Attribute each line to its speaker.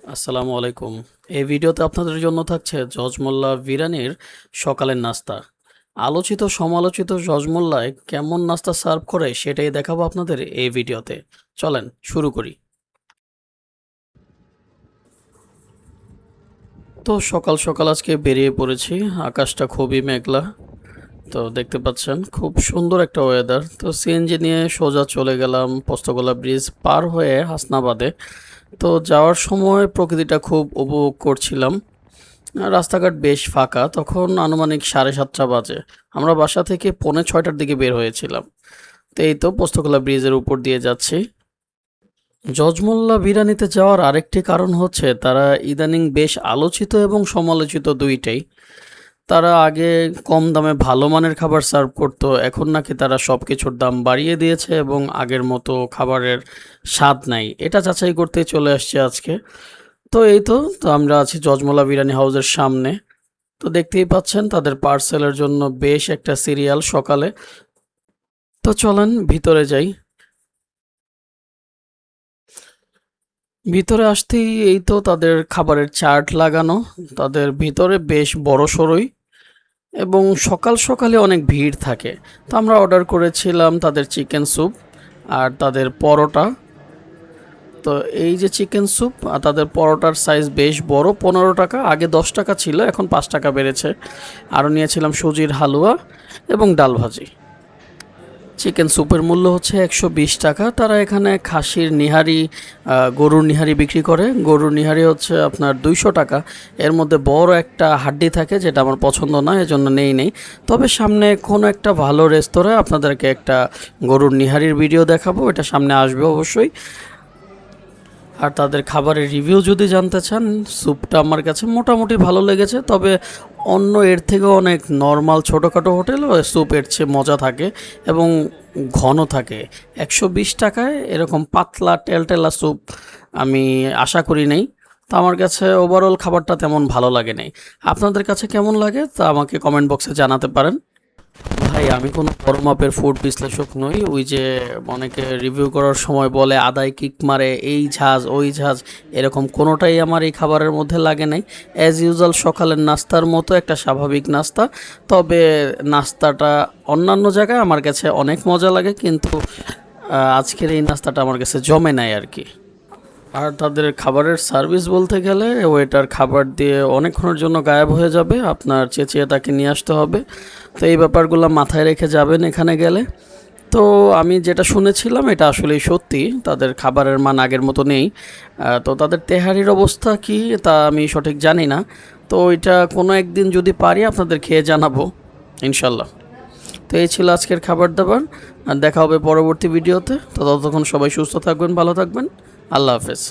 Speaker 1: আসসালামু আলাইকুম। এই ভিডিওতে আপনাদের জন্য থাকছে জজমোল্লা বিরিয়ানির সকালের নাস্তা। আলোচিত সমালোচিত জজমোল্লায় কেমন নাস্তা সার্ভ করে সেটাই দেখাবো আপনাদের এই ভিডিওতে। চলেন শুরু করি। তো সকাল সকাল আজকে বেরিয়ে পড়েছি। আকাশটা খুবই মেঘলা। তো দেখতে পাচ্ছেন খুব সুন্দর একটা ওয়েদার। তো সিএনজি নিয়ে সোজা চলে গেলাম পোস্তগোলা ব্রিজ পার হয়ে হাসনাবাদে। তো যাওয়ার সময় প্রকৃতিটা খুব উপভোগ করছিলাম। রাস্তাঘাট বেশ ফাঁকা। তখন আনুমানিক 7:30 বাজে। আমরা বাসা থেকে পৌনে 6টার দিকে বের হয়েছিলাম। তো এই তো পোস্তগোলা ব্রিজের উপর দিয়ে যাচ্ছি। জজমোল্লা বিরিয়ানিতে যাওয়ার আরেকটি কারণ হচ্ছে তারা ইদানিং বেশ আলোচিত এবং সমালোচিত দুইটাই। তারা আগে কম দামে ভালো মানের খাবার সার্ভ করতো, এখন নাকি তারা সব কিছুর দাম বাড়িয়ে দিয়েছে এবং আগের মতো খাবারের স্বাদ নাই। এটা যাচাই করতে চলে আসছে আজকে। তো এই তো তো আমরা আছি জজমোলা বিরিয়ানি হাউসের সামনে। তো দেখতেই পাচ্ছেন তাদের পার্সেলের জন্য বেশ একটা সিরিয়াল সকালে। তো চলেন ভিতরে যাই। ভিতরে আসতেই এই তো তাদের খাবারের চার্ট লাগানো। তাদের ভিতরে বেশ বড় সড়ই এবং সকাল সকালে অনেক ভিড় থাকে। তো আমরা অর্ডার করেছিলাম তাদের চিকেন স্যুপ আর তাদের পরোটা। তো এই যে চিকেন স্যুপ আর তাদের পরোটার সাইজ বেশ বড়, 15 টাকা, আগে 10 টাকা ছিল, এখন 5 টাকা বেড়েছে। আরও নিয়েছিলাম সুজির হালুয়া এবং ডাল ভাজি। চিকেন স্যুপের মূল্য হচ্ছে 120 টাকা। তারা এখানে খাসির নিহারি, গরুর নিহারি বিক্রি করে। গরুর নিহারি হচ্ছে আপনার 200 টাকা। এর মধ্যে বড় একটা হাড্ডি থাকে যেটা আমার পছন্দ না, এজন্য নেই। তবে সামনে কোনো একটা ভালো রেস্তোরাঁ আপনাদেরকে একটা গরুর নিহারির ভিডিও দেখাবো, এটা সামনে আসবে অবশ্যই। আর তাদের খাবারের রিভিউ যদি জানতে চান, স্যুপটা আমার কাছে মোটামুটি ভালো লেগেছে। তবে অন্য এর থেকেও অনেক নর্মাল ছোটোখাটো হোটেলও স্যুপ এর চেয়ে মজা থাকে এবং ঘন থাকে। 120 টাকায় এরকম পাতলা টেলটেলা স্যুপ আমি আশা করি নাই। তো আমার কাছে ওভারঅল খাবারটা তেমন ভালো লাগে নাই। আপনাদের কাছে কেমন লাগে তা আমাকে কমেন্ট বক্সে জানাতে পারেন। ভাই আমি কোনো বড় মাপের ফুড বিশ্লেষক নই। ওই যে অনেকে রিভিউ করার সময় বলে আদায় কিক মারে, এই ঝাঁজ ওই ঝাঁজ, এরকম কোনোটাই আমার এই খাবারের মধ্যে লাগে নাই। অ্যাজ ইউজুয়াল সকালের নাস্তার মতো একটা স্বাভাবিক নাস্তা। তবে নাস্তাটা অন্যান্য জায়গায় আমার কাছে অনেক মজা লাগে, কিন্তু আজকের এই নাস্তাটা আমার কাছে জমে নাই আর কি। আর তাদের খাবারের সার্ভিস বলতে গেলে ওয়েটার খাবার দিয়ে অনেকক্ষণের জন্য গায়েব হয়ে যাবে, আপনার চেঁচিয়ে তাকে নিয়ে আসতে হবে। তো এই ব্যাপারগুলো মাথায় রেখে যাবেন এখানে গেলে। তো আমি যেটা শুনেছিলাম এটা আসলেই সত্যি, তাদের খাবারের মান আগের মতো নেই। তো তাদের তেহারির অবস্থা কি তা আমি সঠিক জানি না। তো এটা কোনো একদিন যদি পারি আপনাদের খেয়ে জানাবো ইনশাল্লাহ। তো এই ছিল আজকের খাবার দাবার। আর দেখা হবে পরবর্তী ভিডিওতে। তো ততক্ষণ সবাই সুস্থ থাকবেন, ভালো থাকবেন। আল্লাহ হাফেজ।